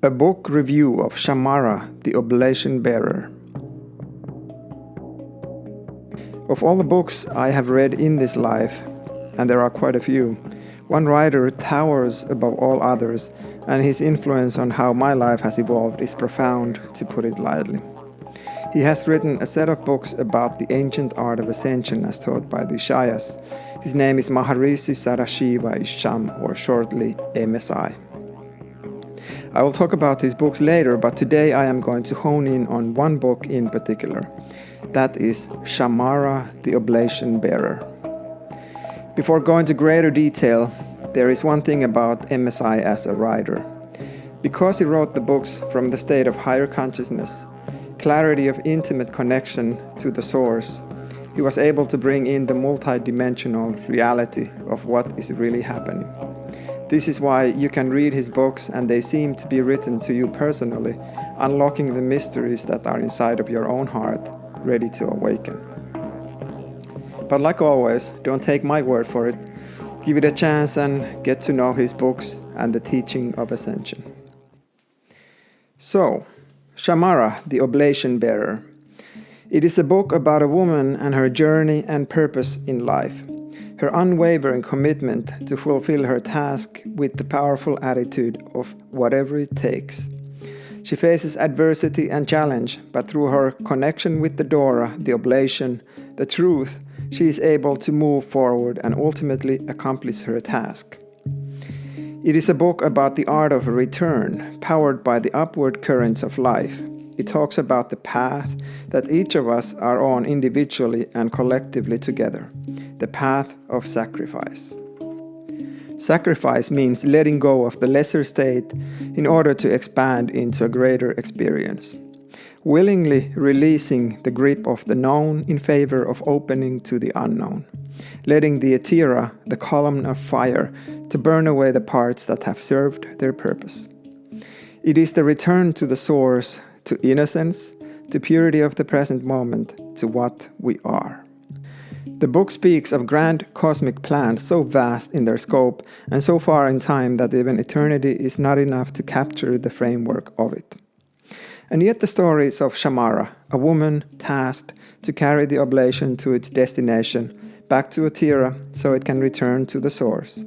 A book review of Shamara, the Oblation Bearer. Of all the books I have read in this life, and there are quite a few, one writer towers above all others, and his influence on how my life has evolved is profound, to put it lightly. He has written a set of books about the ancient art of ascension as taught by the Ishayas. His name is Maharishi Sarashiva Isham, or shortly MSI. I will talk about his books later, but today I am going to hone in on one book in particular. That is Shamara, the Oblation Bearer. Before going to greater detail, there is one thing about MSI as a writer. Because he wrote the books from the state of higher consciousness, clarity of intimate connection to the source, he was able to bring in the multidimensional reality of what is really happening. This is why you can read his books and they seem to be written to you personally, unlocking the mysteries that are inside of your own heart, ready to awaken. But like always, don't take my word for it. Give it a chance and get to know his books and the teaching of ascension. So, Shamara, the Oblation Bearer. It is a book about a woman and her journey and purpose in life. Her unwavering commitment to fulfill her task with the powerful attitude of whatever it takes. She faces adversity and challenge, but through her connection with the Dora, the oblation, the truth, she is able to move forward and ultimately accomplish her task. It is a book about the art of return, powered by the upward currents of life. It talks about the path that each of us are on individually and collectively together, the path of sacrifice. Sacrifice means letting go of the lesser state in order to expand into a greater experience. Willingly releasing the grip of the known in favor of opening to the unknown. Letting the Etira, the column of fire, to burn away the parts that have served their purpose. It is the return to the source, to innocence, to purity of the present moment, to what we are. The book speaks of grand cosmic plans so vast in their scope and so far in time that even eternity is not enough to capture the framework of it. And yet the stories of Shamara, a woman tasked to carry the oblation to its destination, back to Etira so it can return to the source.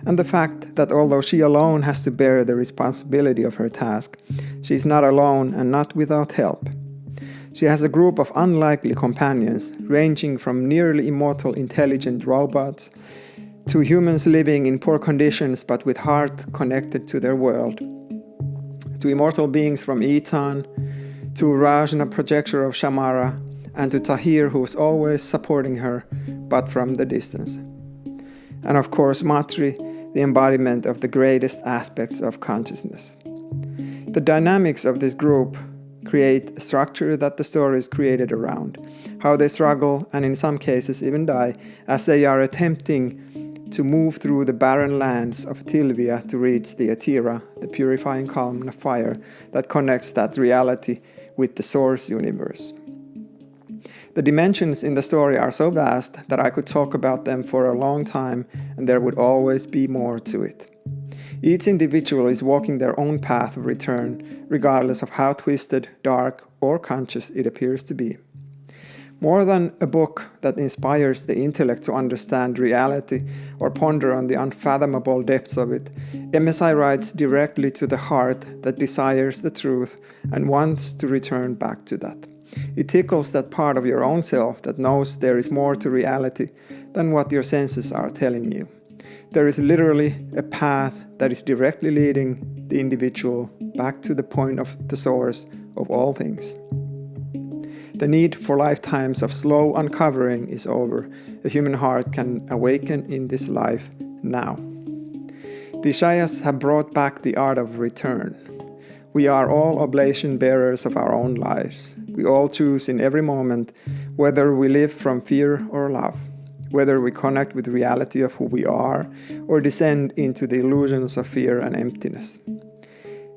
And the fact that although she alone has to bear the responsibility of her task, she is not alone and not without help. She has a group of unlikely companions, ranging from nearly immortal intelligent robots to humans living in poor conditions but with heart connected to their world, to immortal beings from Eton, to Rajna, projector of Shamara, and to Tahir, who is always supporting her, but from the distance. And of course Matri, the embodiment of the greatest aspects of consciousness. The dynamics of this group create a structure that the story is created around, how they struggle and in some cases even die as they are attempting to move through the barren lands of Tilvia to reach the Etira, the purifying column of fire that connects that reality with the source universe. The dimensions in the story are so vast that I could talk about them for a long time and there would always be more to it. Each individual is walking their own path of return, regardless of how twisted, dark, or conscious it appears to be. More than a book that inspires the intellect to understand reality or ponder on the unfathomable depths of it, MSI writes directly to the heart that desires the truth and wants to return back to that. It tickles that part of your own self that knows there is more to reality than what your senses are telling you. There is literally a path that is directly leading the individual back to the point of the source of all things. The need for lifetimes of slow uncovering is over. A human heart can awaken in this life now. The Ishayas have brought back the art of return. We are all oblation bearers of our own lives. We all choose in every moment whether we live from fear or love, whether we connect with the reality of who we are or descend into the illusions of fear and emptiness.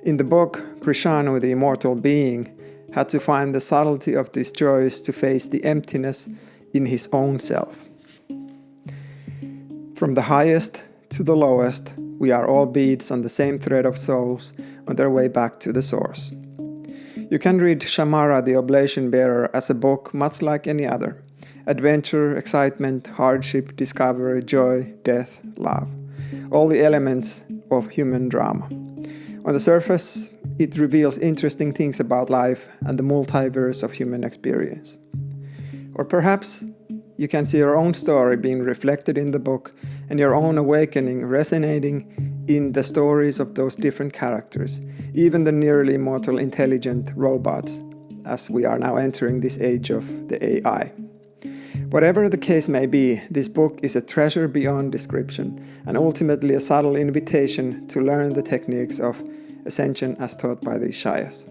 In the book, Krishanu, the immortal being, had to find the subtlety of this choice to face the emptiness in his own self. From the highest to the lowest, we are all beads on the same thread of souls, on their way back to the source. You can read Shamara, the Oblation Bearer, as a book much like any other. Adventure, excitement, hardship, discovery, joy, death, love. All the elements of human drama. On the surface, it reveals interesting things about life and the multiverse of human experience. Or perhaps you can see your own story being reflected in the book and your own awakening resonating in the stories of those different characters, even the nearly mortal intelligent robots, as we are now entering this age of the AI. Whatever the case may be, this book is a treasure beyond description and ultimately a subtle invitation to learn the techniques of ascension as taught by the Ishayas,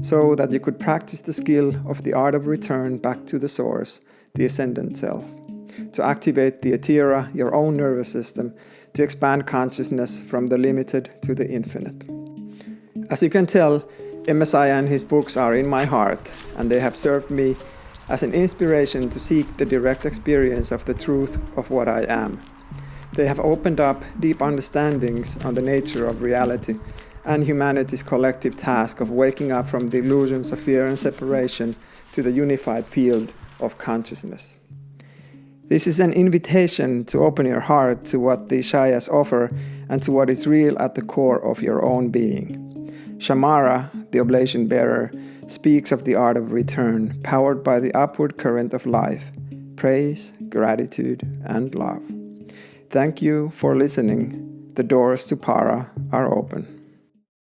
so that you could practice the skill of the art of return back to the source, the Ascendant self, to activate the Etira, your own nervous system, to expand consciousness from the limited to the infinite. As you can tell, MSI and his books are in my heart, and they have served me as an inspiration to seek the direct experience of the truth of what I am. They have opened up deep understandings on the nature of reality and humanity's collective task of waking up from the illusions of fear and separation to the unified field of consciousness. This is an invitation to open your heart to what the Ishayas offer and to what is real at the core of your own being. Shamara, the Oblation Bearer, speaks of the art of return, powered by the upward current of life, praise, gratitude, and love. Thank you for listening. The doors to Para are open.